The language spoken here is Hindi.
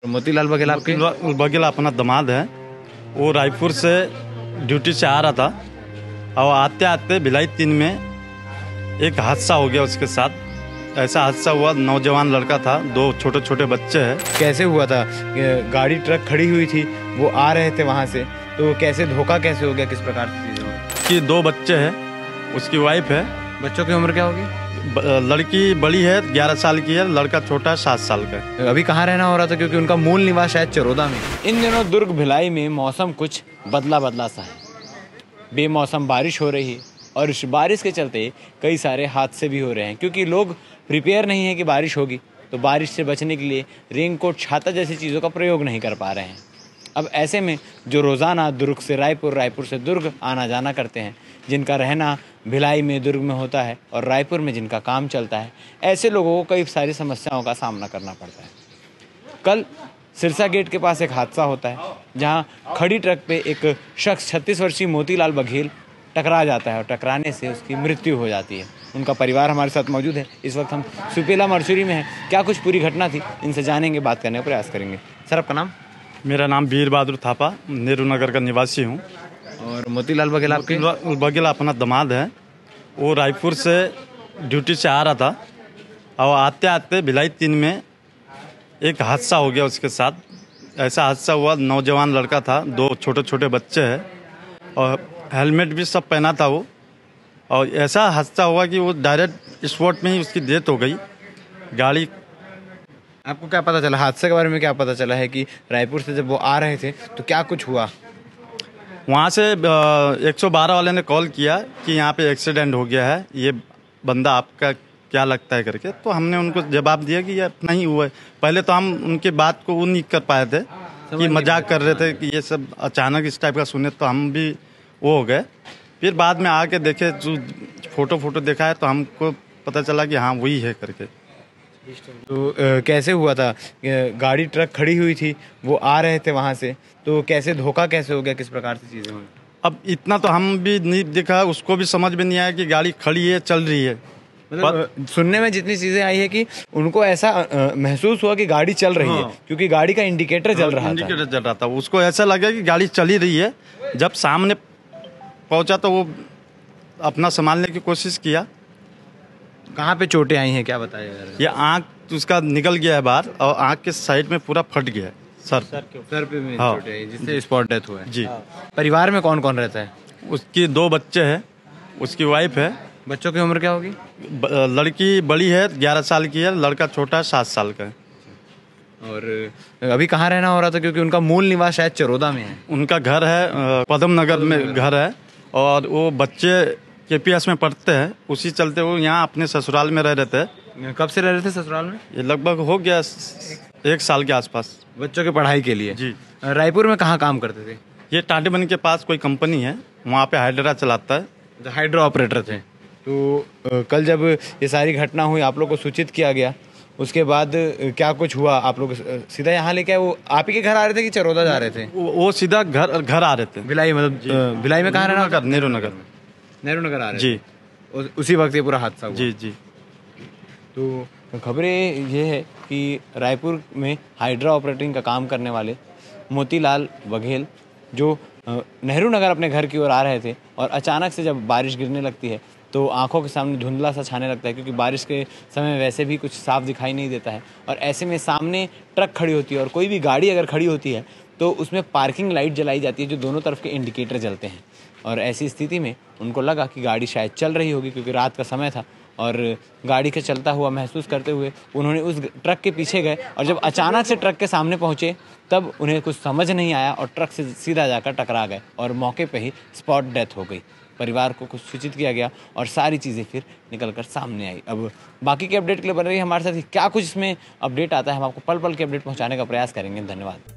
मोतीलाल बघेल आपके? मोतीलाल बघेल अपना दामाद है। वो रायपुर से ड्यूटी से आ रहा था और आते आते भिलाई 3 में एक हादसा हो गया उसके साथ। ऐसा हादसा हुआ, नौजवान लड़का था, 2 छोटे छोटे बच्चे हैं। कैसे हुआ था? गाड़ी ट्रक खड़ी हुई थी, वो आ रहे थे वहाँ से, तो कैसे धोखा कैसे हो गया, किस प्रकार से चीज़ें हुई? कि 2 बच्चे हैं, उसकी वाइफ है। बच्चों की उम्र क्या होगी? लड़की बड़ी है, 11 साल की है, लड़का छोटा 7 साल का है। अभी कहाँ रहना हो रहा था, क्योंकि उनका मूल निवास शायद चरोदा में। इन दिनों दुर्ग भिलाई में मौसम कुछ बदला बदला सा है। बेमौसम बारिश हो रही है और इस बारिश के चलते कई सारे हादसे भी हो रहे हैं, क्योंकि लोग प्रिपेयर नहीं है कि बारिश होगी, तो बारिश से बचने के लिए रेनकोट, छाता जैसी चीज़ों का प्रयोग नहीं कर पा रहे हैं। अब ऐसे में जो रोज़ाना दुर्ग से रायपुर, रायपुर से दुर्ग आना जाना करते हैं, जिनका रहना भिलाई में, दुर्ग में होता है और रायपुर में जिनका काम चलता है, ऐसे लोगों को कई सारी समस्याओं का सामना करना पड़ता है। कल सिरसा गेट के पास एक हादसा होता है, जहां खड़ी ट्रक पे एक शख्स 36 वर्षीय मोतीलाल बघेल टकरा जाता है और टकराने से उसकी मृत्यु हो जाती है। उनका परिवार हमारे साथ मौजूद है। इस वक्त हम सुपेला मरचुरी में हैं। क्या कुछ पूरी घटना थी, इनसे जानेंगे, बात करने का प्रयास करेंगे। सर, आपका नाम? मेरा नाम वीर बहादुर थापा, नेहरू नगर का निवासी हूँ। और मोतीलाल बघेल आपके? मोतीलाल बघेल अपना दामाद है। वो रायपुर से ड्यूटी से आ रहा था और आते आते भिलाई 3 में एक हादसा हो गया उसके साथ। ऐसा हादसा हुआ, नौजवान लड़का था, 2 छोटे छोटे बच्चे हैं और हेलमेट भी सब पहना था वो। और ऐसा हादसा हुआ कि वो डायरेक्ट स्पॉट में ही उसकी डेथ हो गई। गाड़ी आपको क्या पता चला हादसे के बारे में? क्या पता चला है कि रायपुर से जब वो आ रहे थे तो क्या कुछ हुआ? वहाँ से 112 वाले ने कॉल किया कि यहाँ पे एक्सीडेंट हो गया है, ये बंदा आपका क्या लगता है करके। तो हमने उनको जवाब दिया कि ये अपना ही हुआ है। पहले तो हम उनकी बात को वो नहीं कर पाए थे कि मजाक कर रहे थे कि ये सब अचानक इस टाइप का सुने, तो हम भी वो हो गए। फिर बाद में आके देखे, जो फोटो देखा है तो हमको पता चला कि हाँ वही है करके। तो कैसे हुआ था? गाड़ी ट्रक खड़ी हुई थी, वो आ रहे थे वहाँ से, तो कैसे धोखा कैसे हो गया, किस प्रकार से चीज़ें हुई? अब इतना तो हम भी नहीं देखा, उसको भी समझ में नहीं आया कि गाड़ी खड़ी है, चल रही है। मतलब सुनने में जितनी चीज़ें आई है कि उनको ऐसा महसूस हुआ कि गाड़ी चल रही है, क्योंकि गाड़ी का इंडिकेटर जल रहा था। उसको ऐसा लगा कि गाड़ी चल ही रही है। जब सामने पहुंचा तो वो अपना संभालने की कोशिश किया। कहाँ पे चोटें आई हैं, क्या बताया? ये आँख उसका निकल गया है बाहर और आँख के साइड में पूरा फट गया है। सर पे में चोटें आई, जिससे स्पॉट डेथ हुआ है। जी। परिवार में कौन कौन रहता है? उसकी 2 बच्चे हैं, उसकी वाइफ है। बच्चों की उम्र क्या होगी? लड़की बड़ी है, 11 साल की है, लड़का छोटा 7 साल का है। और अभी कहाँ रहना हो रहा था, क्योंकि उनका मूल निवास शायद चरोदा में है? उनका घर है पदम नगर में घर है, और वो बच्चे KPS में पढ़ते हैं। उसी चलते वो यहाँ अपने ससुराल में रह रहे थे। कब से रह रहे थे ससुराल में? ये लगभग हो गया 1 साल के आसपास। बच्चों की पढ़ाई के लिए? जी। रायपुर में कहाँ काम करते थे? ये टाटीबन के पास कोई कंपनी है, वहाँ पे हाइड्रा चलाता है। हाइड्रो ऑपरेटर थे। तो कल जब ये सारी घटना हुई, आप लोग को सूचित किया गया, उसके बाद क्या कुछ हुआ? आप लोग सीधा यहाँ लेके आए? वो आप ही के घर आ रहे थे कि चरोदा जा रहे थे? वो सीधा घर आ रहे थे। भिलाई, मतलब भिलाई में कहाँ रहना? नेहरू नगर में। नेहरू नगर आ रहे जी। थे। उसी वक्त ये पूरा हादसा हुआ? जी जी। तो खबरें ये है कि रायपुर में हाइड्रा ऑपरेटिंग का काम करने वाले मोतीलाल बघेल, जो नेहरू नगर अपने घर की ओर आ रहे थे, और अचानक से जब बारिश गिरने लगती है तो आंखों के सामने धुंधला सा छाने लगता है, क्योंकि बारिश के समय वैसे भी कुछ साफ दिखाई नहीं देता है। और ऐसे में सामने ट्रक खड़ी होती है और कोई भी गाड़ी अगर खड़ी होती है तो उसमें पार्किंग लाइट जलाई जाती है, जो दोनों तरफ के इंडिकेटर जलते हैं। और ऐसी स्थिति में उनको लगा कि गाड़ी शायद चल रही होगी, क्योंकि रात का समय था, और गाड़ी के चलता हुआ महसूस करते हुए उन्होंने उस ट्रक के पीछे गए। और जब अचानक से ट्रक के सामने पहुंचे तब उन्हें कुछ समझ नहीं आया और ट्रक से सीधा जाकर टकरा गए और मौके पे ही स्पॉट डेथ हो गई। परिवार को कुछ सूचित किया गया और सारी चीज़ें फिर निकल कर सामने आई। अब बाकी के अपडेट के लिए बन रही है हमारे साथ। क्या कुछ इसमें अपडेट आता है, हम आपको पल पल के अपडेट पहुँचाने का प्रयास करेंगे। धन्यवाद।